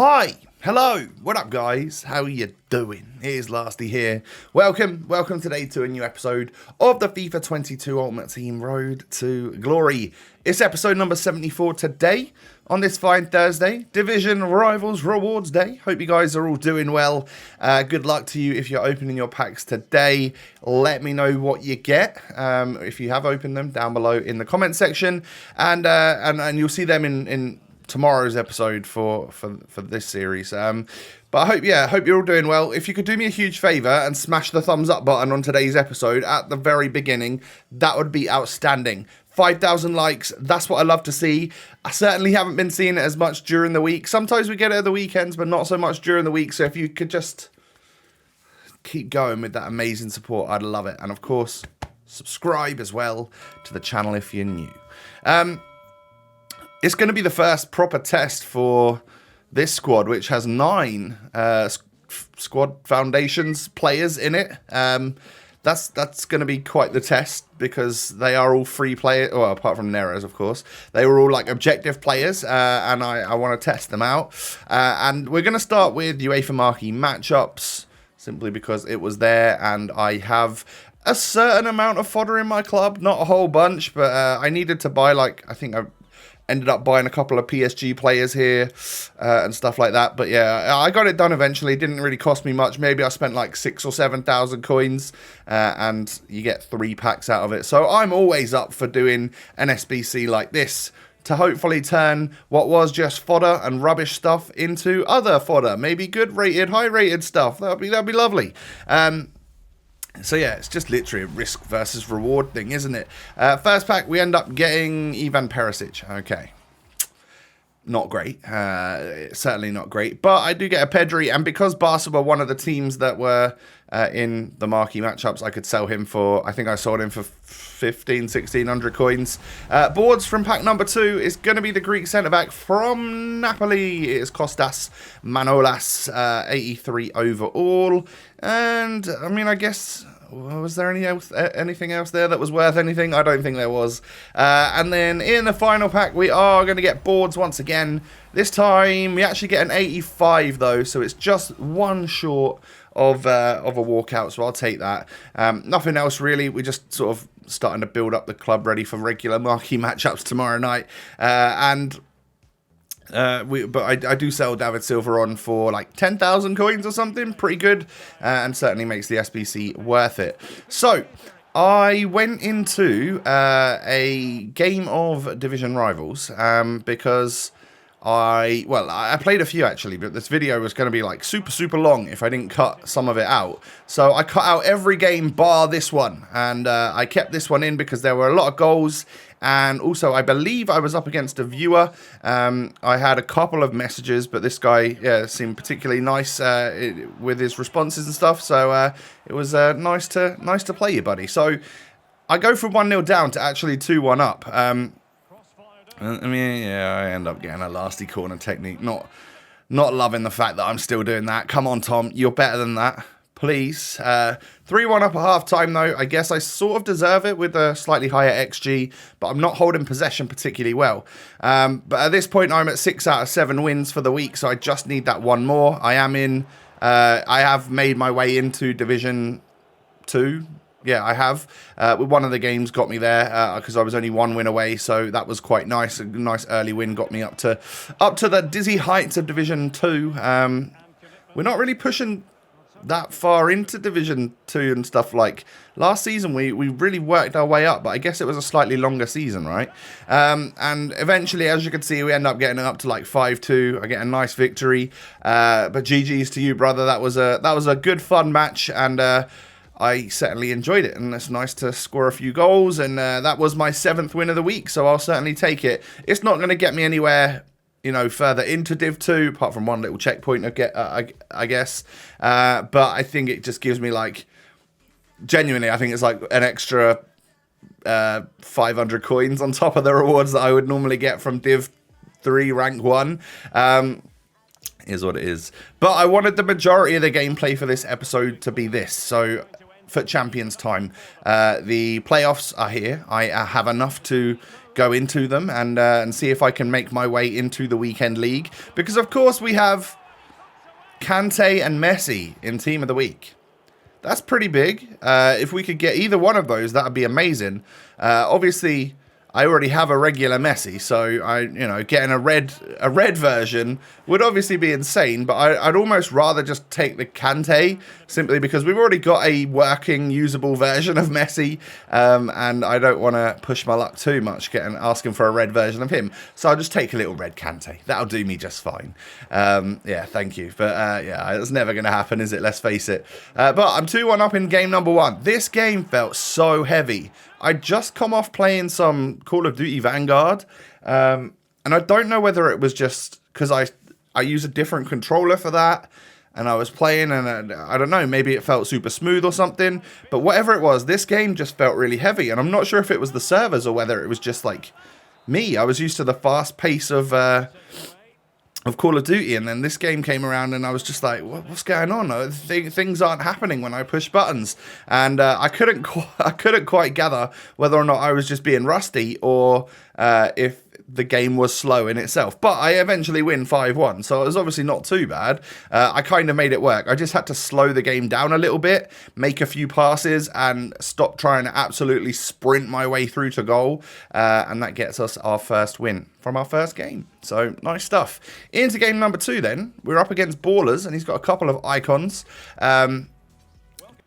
Hi, hello, what up guys, how you doing? Here's Lasty here. Welcome today to a new episode of the FIFA 22 Ultimate Team Road to Glory. It's episode number 74 today on this fine Thursday, Division Rivals Rewards Day. Hope you guys are all doing well. Good luck to you if you're opening your packs today. Let me know what you get if you have opened them down below in the comment section, and you'll see them in tomorrow's episode for this series. But I hope you're all doing well. If you could do me a huge favor and smash the thumbs up button on today's episode at the very beginning, that would be outstanding. 5,000 likes, that's what I love to see. I certainly haven't been seeing it as much during the week. Sometimes we get it at the weekends, but not so much during the week. So if you could just keep going with that amazing support, I'd love it. And of course, subscribe as well to the channel if you're new. It's going to be the first proper test for this squad, which has 9 squad foundations players in it. That's going to be quite the test because they are all free players, well, apart from Nero's, of course. They were all like objective players, and I want to test them out. And we're going to start with UEFA Marquee matchups, simply because it was there, and I have a certain amount of fodder in my club. Not a whole bunch, but I needed to buy, I think I ended up buying a couple of PSG players here and stuff like that. But yeah, I got it done eventually. It didn't really cost me much. Maybe I spent like 6,000 or 7,000 coins and you get 3 packs out of it. So I'm always up for doing an SBC like this to hopefully turn what was just fodder and rubbish stuff into other fodder. Maybe good rated, high rated stuff. That'd be lovely. So yeah, it's just literally a risk versus reward thing, isn't it? First pack, we end up getting Ivan Perisic. Okay. Not great. Certainly not great. But I do get a Pedri, and because Barca were one of the teams that were in the marquee matchups, I could sell him for, I think I sold him for 1,600 coins. Boards from pack number 2 is going to be the Greek centre-back from Napoli. It is Kostas Manolas, 83 overall. And, I mean, I guess, was there anything else there that was worth anything? I don't think there was. And then in the final pack, we are going to get boards once again. This time, we actually get an 85, though, so it's just one short of a walkout, so I'll take that. Nothing else, really. We're just sort of starting to build up the club ready for regular marquee matchups tomorrow night. But I do sell David Silva on for like 10,000 coins or something. Pretty good. And certainly makes the SBC worth it. So I went into a game of Division Rivals because I played a few actually, but this video was going to be like super long if I didn't cut some of it out. So I cut out every game bar this one, and I kept this one in because there were a lot of goals. And also, I believe I was up against a viewer. I had a couple of messages, but this guy seemed particularly nice with his responses and stuff. So it was nice to play you, buddy. So I go from 1-0 down to actually 2-1 up. I mean, yeah, I end up getting a lasty corner technique. Not loving the fact that I'm still doing that. Come on, Tom, you're better than that. Please. 3-1 up at half-time, though. I guess I sort of deserve it with a slightly higher XG, but I'm not holding possession particularly well. But at this point, I'm at 6 out of 7 wins for the week, so I just need that one more. I have made my way into Division 2. Yeah, I have. One of the games got me there because I was only 1 win away, so that was quite nice. A nice early win got me up to the dizzy heights of Division 2. We're not really pushing that far into Division 2 and stuff. Like last season we really worked our way up, but I guess it was a slightly longer season, right? And eventually, as you can see, we end up getting up to like 5-2. I get a nice victory, but GG's to you, brother. That was a good fun match, and I certainly enjoyed it, and it's nice to score a few goals, and that was my 7th win of the week, so I'll certainly take it. It's not going to get me anywhere, you know, further into Div 2, apart from one little checkpoint, I guess. But I think it just gives me, like, genuinely, I think it's like an extra 500 coins on top of the rewards that I would normally get from Div 3 Rank 1. Is what it is. But I wanted the majority of the gameplay for this episode to be this, so FUT Champions time. The playoffs are here. I have enough to go into them and see if I can make my way into the weekend league. Because, of course, we have Kante and Messi in Team of the Week. That's pretty big. If we could get either one of those, that would be amazing. Obviously, I already have a regular Messi, so getting a red version would obviously be insane. But I'd almost rather just take the Kante, simply because we've already got a working, usable version of Messi, and I don't want to push my luck too much asking for a red version of him. So I'll just take a little red Kante. That'll do me just fine. Yeah, thank you. But it's never going to happen, is it? Let's face it. But I'm 2-1 up in game number 1. This game felt so heavy. I just come off playing some Call of Duty Vanguard, and I don't know whether it was just because I use a different controller for that, and I was playing, and I don't know, maybe it felt super smooth or something, but whatever it was, this game just felt really heavy, and I'm not sure if it was the servers or whether it was just like me. I was used to the fast pace of Call of Duty, and then this game came around and I was just like, what's going on? Things aren't happening when I push buttons, and I couldn't quite gather whether or not I was just being rusty or if the game was slow in itself. But I eventually win 5-1, so it was obviously not too bad. I kind of made it work. I just had to slow the game down a little bit, make a few passes, and stop trying to absolutely sprint my way through to goal, and that gets us our first win from our first game. So, nice stuff. Into game number 2 then. We're up against Ballers, and he's got a couple of icons.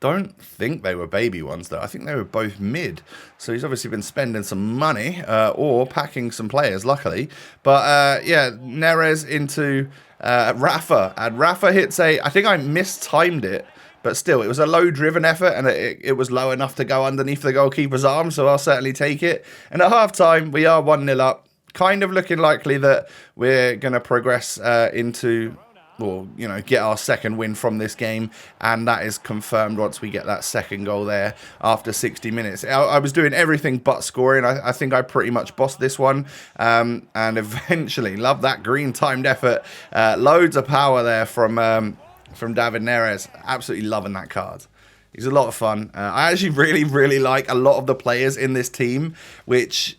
Don't think they were baby ones, though. I think they were both mid. So he's obviously been spending some money or packing some players, luckily. But, yeah, Neres into Rafa. And Rafa hits I think I mistimed it. But still, it was a low-driven effort, and it was low enough to go underneath the goalkeeper's arm. So I'll certainly take it. And at half-time, we are 1-0 up. Kind of looking likely that we're going to progress into... or, get our second win from this game, and that is confirmed once we get that second goal there after 60 minutes. I was doing everything but scoring. I think I pretty much bossed this one, and eventually, love that green timed effort. Loads of power there from David Neres. Absolutely loving that card. He's a lot of fun. I actually really, really like a lot of the players in this team, which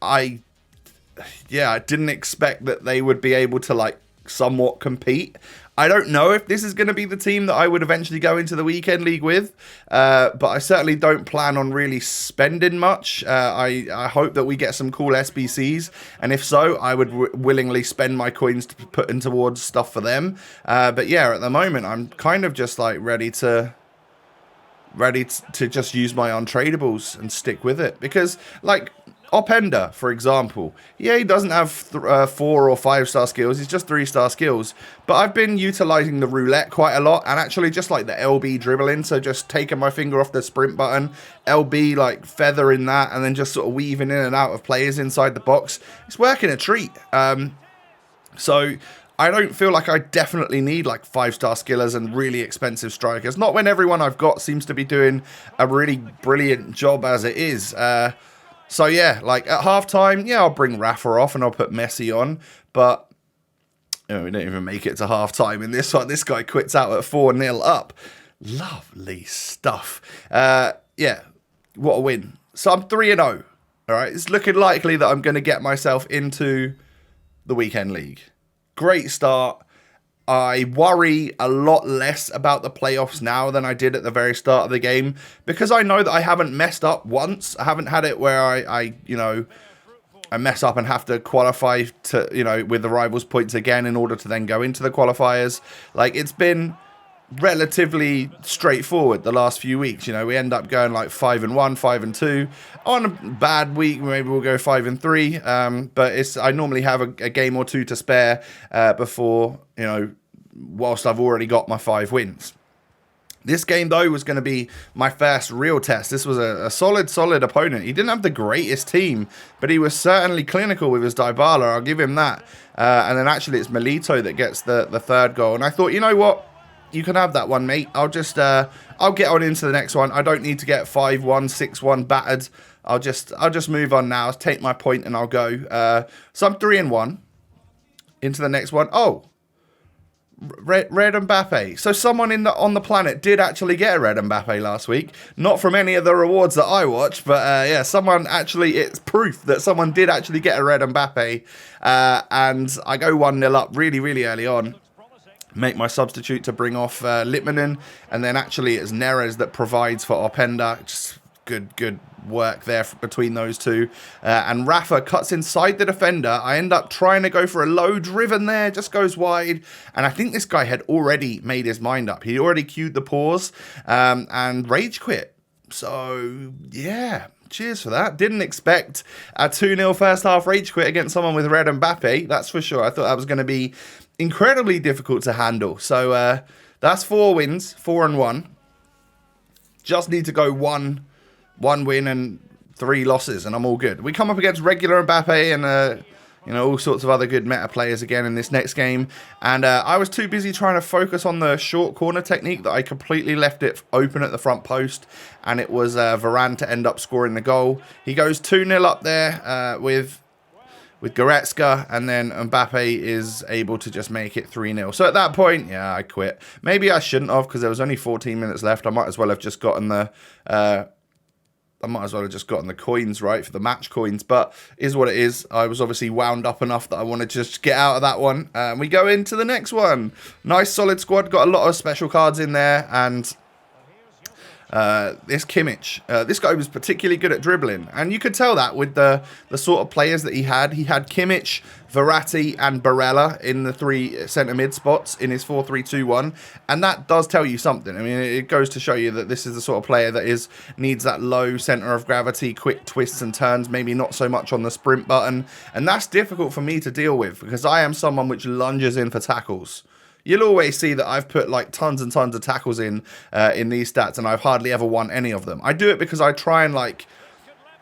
I didn't expect that they would be able to, somewhat compete. I don't know if this is going to be the team that I would eventually go into the weekend league with, but I certainly don't plan on really spending much. I hope that we get some cool SBCs, and if so, I would willingly spend my coins to put in towards stuff for them. But yeah, at the moment, I'm kind of just ready to just use my untradables and stick with it, because Openda, for example, he doesn't have 4 or 5-star skills, he's just 3-star skills, but I've been utilising the roulette quite a lot, and actually just the LB dribbling, so just taking my finger off the sprint button, LB feathering that, and then just sort of weaving in and out of players inside the box. It's working a treat. So I don't feel like I definitely need 5-star skillers and really expensive strikers, not when everyone I've got seems to be doing a really brilliant job as it is. So yeah, at half-time, I'll bring Rafa off and I'll put Messi on, but we don't even make it to half-time in this one. This guy quits out at 4-0 up. Lovely stuff. Yeah, what a win. So I'm 3-0, all right? It's looking likely that I'm going to get myself into the weekend league. Great start. I worry a lot less about the playoffs now than I did at the very start of the game, because I know that I haven't messed up once. I haven't had it where I mess up and have to qualify to, with the rivals' points again in order to then go into the qualifiers. It's been relatively straightforward the last few weeks. We end up going 5-1, 5-2. On a bad week, maybe we'll go 5-3. But I normally have a game or two to spare before, whilst I've already got my 5 wins. This game, though, was going to be my first real test. This was a solid opponent. He didn't have the greatest team, but he was certainly clinical with his Dybala. I'll give him that. And then actually it's Milito that gets the third goal. And I thought, you know what? You can have that one, mate. I'll just I'll get on into the next one. I don't need to get 5-1, 6-1 battered. I'll just move on now. Take my point and I'll go. So I'm 3-1 into the next one. Oh, Red Mbappe. So someone on the planet did actually get a red Mbappe last week. Not from any of the rewards that I watched, but yeah, someone actually, it's proof that someone did actually get a red Mbappe. And I go 1-0 up really, really early on. Make my substitute to bring off Litmanen. And then actually it's Neres that provides for Openda. Just good work there between those two. And Rafa cuts inside the defender. I end up trying to go for a low driven there, just goes wide. And I think this guy had already made his mind up. He already cued the pause and rage quit. So, yeah. Cheers for that. Didn't expect a 2-0 first half rage quit against someone with red Mbappe. That's for sure. I thought that was going to be incredibly difficult to handle. So, that's 4 wins, 4-1. Just need to go one win and 3 losses, and I'm all good. We come up against regular Mbappe and all sorts of other good meta players again in this next game. And I was too busy trying to focus on the short corner technique that I completely left it open at the front post, and it was Varane to end up scoring the goal. He goes 2-0 up there with Goretzka, and then Mbappe is able to just make it 3-0. So at that point, yeah, I quit. Maybe I shouldn't have, because there was only 14 minutes left. I might as well have just gotten the coins, right, for the match coins, but is what it is. I was obviously wound up enough that I wanted to just get out of that one. We go into the next one. Nice solid squad, got a lot of special cards in there, and this Kimmich, this guy was particularly good at dribbling, and you could tell that with the sort of players that he had. He had Kimmich, Verratti and Barella in the 3 centre mid spots in his 4-3-2-1, and that does tell you something. I mean, it goes to show you that this is the sort of player that needs that low centre of gravity, quick twists and turns, maybe not so much on the sprint button, and that's difficult for me to deal with because I am someone which lunges in for tackles. You'll always see that I've put like tons and tons of tackles in these stats, and I've hardly ever won any of them. I do it because I try and like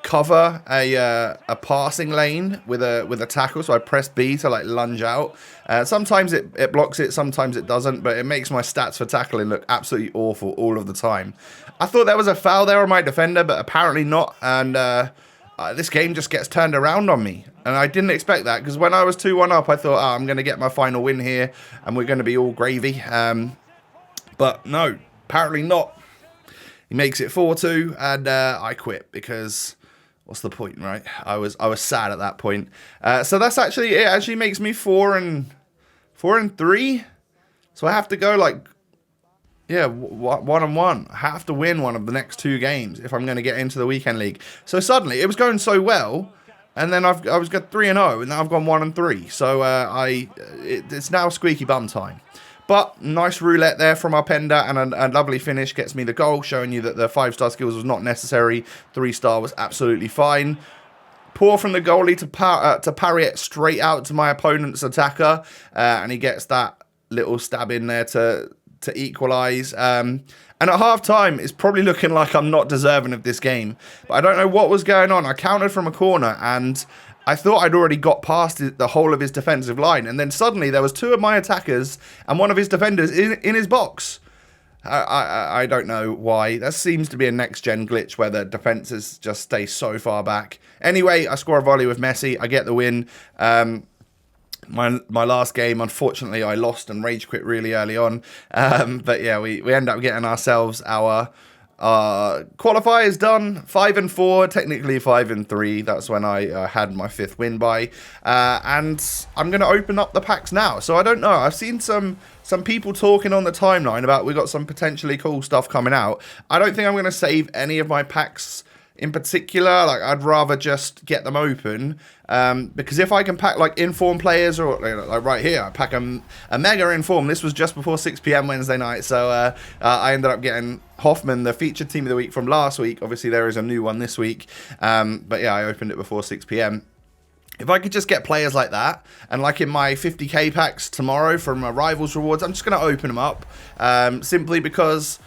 cover a passing lane with a tackle, so I press B to like lunge out. Sometimes it blocks it, sometimes it doesn't, but it makes my stats for tackling look absolutely awful all of the time. I thought there was a foul there on my defender, but apparently not, and this game just gets turned around on me. And I didn't expect that, because when I was 2-1 up, I thought, I'm going to get my final win here, and we're going to be all gravy. But no, apparently not. He makes it 4-2, and I quit, because what's the point, right? I was sad at that point. So that's actually, it actually makes me 4-3. So I have to go like, yeah, 1-1. I have to win one of the next 2 games if I'm going to get into the weekend league. So suddenly, it was going so well, and then I was got 3-0, and now I've gone 1-3. So it's now squeaky bum time. But nice roulette there from Openda, and a lovely finish gets me the goal, showing you that the 5-star skills was not necessary. 3-star was absolutely fine. Poor from the goalie to parry it straight out to my opponent's attacker, and he gets that little stab in there to equalise. And at half-time, it's probably looking like I'm not deserving of this game. But I don't know what was going on. I countered from a corner, and I thought I'd already got past the whole of his defensive line. And then suddenly, there was 2 of my attackers and one of his defenders in his box. I don't know why. That seems to be a next-gen glitch where the defenses just stay so far back. Anyway, I score a volley with Messi. I get the win. My last game, unfortunately, I lost and rage quit really early on. But yeah, we end up getting ourselves our qualifiers done. 5-4, technically 5-3. That's when I had my 5th win by. And I'm going to open up the packs now. So I don't know. I've seen some people talking on the timeline about we got some potentially cool stuff coming out. I don't think I'm going to save any of my packs in particular. Like, I'd rather just get them open, because if I can pack like inform players, or like right here, I pack a mega inform. This was just before 6 p.m. Wednesday night, so I ended up getting Hoffman, the featured team of the week from last week. Obviously there is a new one this week, but yeah, I opened it before 6 p.m. If I could just get players like that, and like in my 50k packs tomorrow from my Rivals rewards, I'm just going to open them up, simply because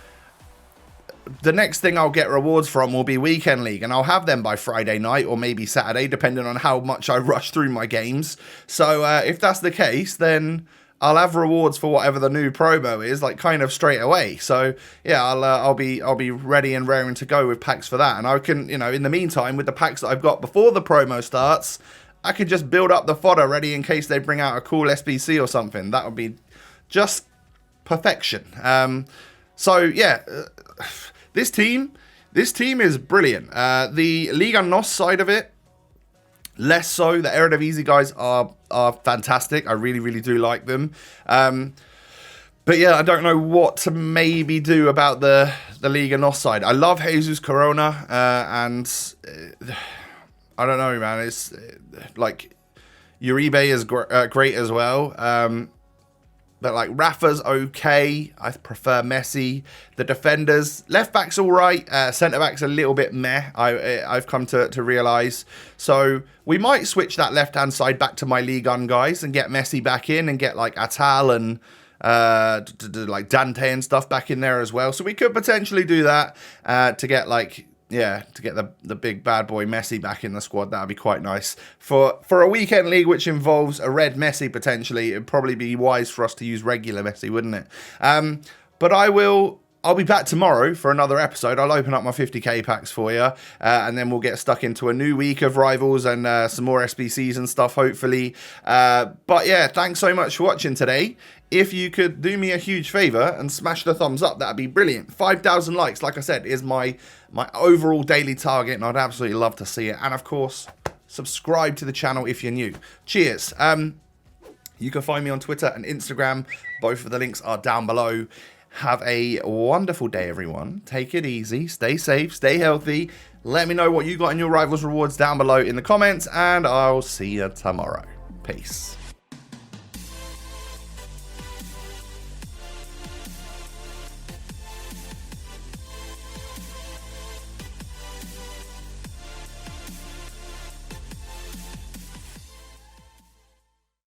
the next thing I'll get rewards from will be Weekend League, and I'll have them by Friday night or maybe Saturday, depending on how much I rush through my games. So if that's the case, then I'll have rewards for whatever the new promo is, like kind of straight away. So yeah, I'll be ready and raring to go with packs for that. And I can, in the meantime, with the packs that I've got before the promo starts, I could just build up the fodder ready in case they bring out a cool SBC or something. That would be just perfection. So yeah, this team is brilliant. The Liga NOS side of it, less so. The Eredivisie guys are fantastic. I really do like them. But yeah, I don't know what to maybe do about the Liga NOS side. I love Jesus Corona, and I don't know, man. It's like Uribe is great as well. But like Rafa's okay. I prefer Messi. The defenders, left back's all right. Centre back's a little bit meh. I've come to realise. So we might switch that left hand side back to my Ligue 1 guys and get Messi back in and get like Atal and like Dante and stuff back in there as well. So we could potentially do that to get like. Yeah, to get the big bad boy Messi back in the squad. That would be quite nice. For a weekend league which involves a red Messi potentially, it'd probably be wise for us to use regular Messi, wouldn't it? But I'll be back tomorrow for another episode. I'll open up my 50k packs for you, and then we'll get stuck into a new week of Rivals and some more SBCs and stuff, hopefully. But yeah, thanks so much for watching today. If you could do me a huge favour and smash the thumbs up, that'd be brilliant. 5,000 likes, like I said, is my overall daily target, and I'd absolutely love to see it. And of course, subscribe to the channel if you're new. Cheers. You can find me on Twitter and Instagram. Both of the links are down below. Have a wonderful day, everyone. Take it easy. Stay safe. Stay healthy. Let me know what you got in your Rivals rewards down below in the comments, and I'll see you tomorrow. Peace.